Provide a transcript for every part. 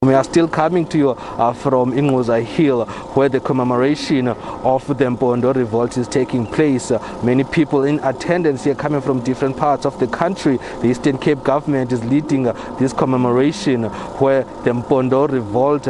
We are still coming to you from Ngquza Hill, where the commemoration of the Mpondo Revolt is taking place. Many people in attendance here coming from different parts of the country. The Eastern Cape government is leading this commemoration where the Mpondo Revolt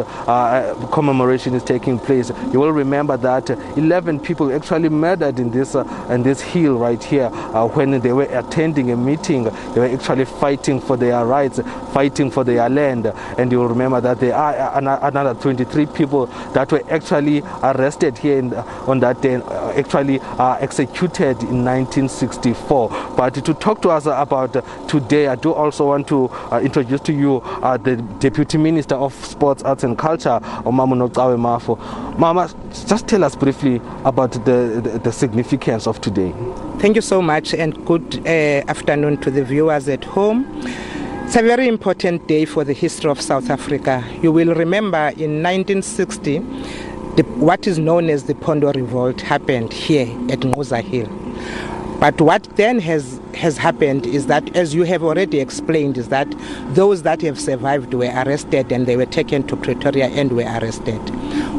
commemoration is taking place. You will remember that 11 people actually murdered in this hill right here when they were attending a meeting. They were actually fighting for their rights, fighting for their land. And you will remember that there are another 23 people that were actually arrested here on that day, actually executed in 1964. But to talk to us about today, I do also want to introduce to you the Deputy Minister of Sports, Arts and Culture, Nocawe Mafu. Mama, just tell us briefly about the significance of today. Thank you so much, and good afternoon to the viewers at home. It's a very important day for the history of South Africa. You will remember in 1960, what is known as the Mpondo Revolt happened here at Ngquza Hill. But what then has happened is that, as you have already explained, is that those that have survived were arrested and they were taken to Pretoria and were arrested.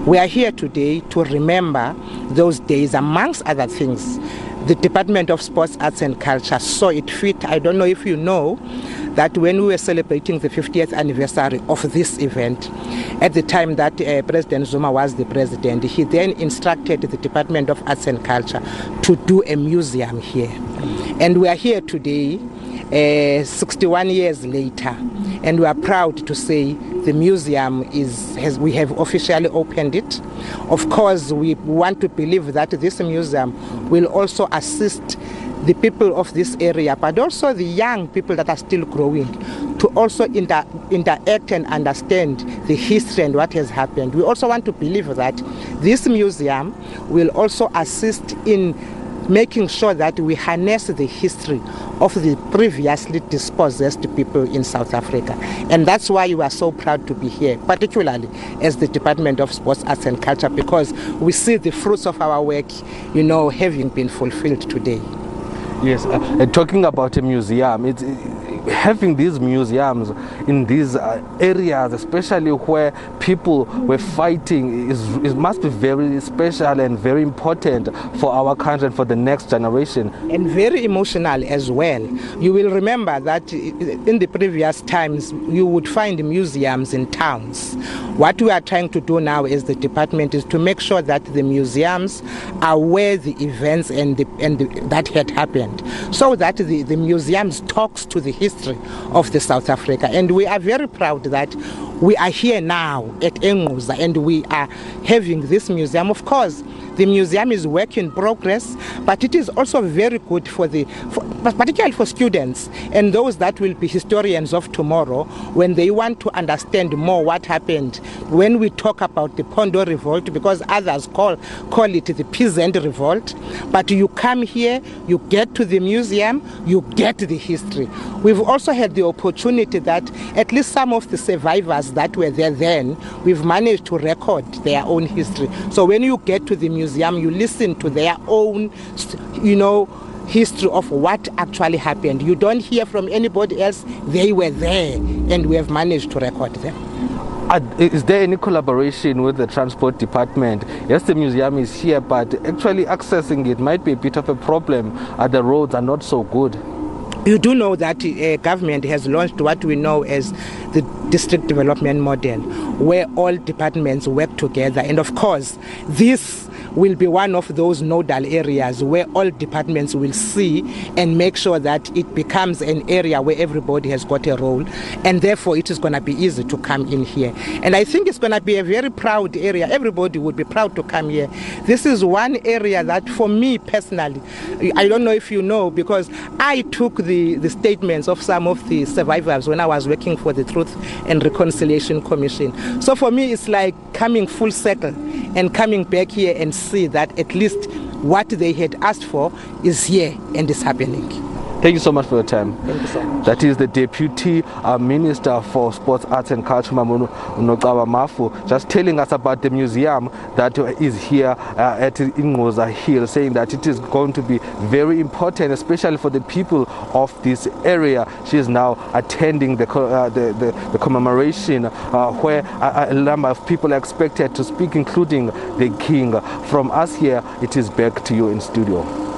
We are here today to remember those days. Amongst other things, the Department of Sports, Arts and Culture saw it fit. I don't know if you know that when we were celebrating the 50th anniversary of this event, at the time that President Zuma was the president, he then instructed the Department of Arts and Culture to do a museum here. And we are here today, 61 years later, and we are proud to say the museum we have officially opened it. Of course, we want to believe that this museum will also assist the people of this area, but also the young people that are still growing, to also interact and understand the history and what has happened. We also want to believe that this museum will also assist in making sure that we harness the history of the previously dispossessed people in South Africa. And that's why you are so proud to be here, particularly as the Department of Sports, Arts and Culture, because we see the fruits of our work, having been fulfilled today. Yes, talking about a museum, having these museums in these areas, especially where people were fighting, it must be very special and very important for our country and for the next generation. And very emotional as well. You will remember that in the previous times, you would find museums in towns. What we are trying to do now as the department is to make sure that the museums are where the events that had happened, so that the museums talks to the history of the South Africa. And we are very proud that we are here now at Ngquza and we are having this museum. Of course, the museum is work in progress, but it is also very good particularly for students and those that will be historians of tomorrow, when they want to understand more what happened when we talk about the Mpondo Revolt, because others call it the Peasant Revolt. But you come here, you get to the museum, you get the history. We've also had the opportunity that at least some of the survivors that were there then, we've managed to record their own history. So when you get to the museum, you listen to their own, history of what actually happened. You don't hear from anybody else. They were there, and we have managed to record them. Is there any collaboration with the transport department? Yes, the museum is here, but actually accessing it might be a bit of a problem. The roads are not so good. You do know that government has launched what we know as the district development model, where all departments work together. And of course, this will be one of those nodal areas where all departments will see and make sure that it becomes an area where everybody has got a role, and therefore it is going to be easy to come in here. And I think it's going to be a very proud area. Everybody would be proud to come here. This is one area that, for me personally, I don't know if you know, because I took the statements of some of the survivors when I was working for the Truth and Reconciliation Commission. So for me, it's like coming full circle and coming back here and see that at least what they had asked for is here and is happening. Thank you so much for your time. Thank you so much. That is the Deputy Minister for Sports, Arts and Culture, Nocawe Mafu, just telling us about the museum that is here at Ngquza Hill, saying that it is going to be very important, especially for the people of this area. She is now attending the commemoration where a number of people are expected to speak, including the king. From us here, it is back to you in studio.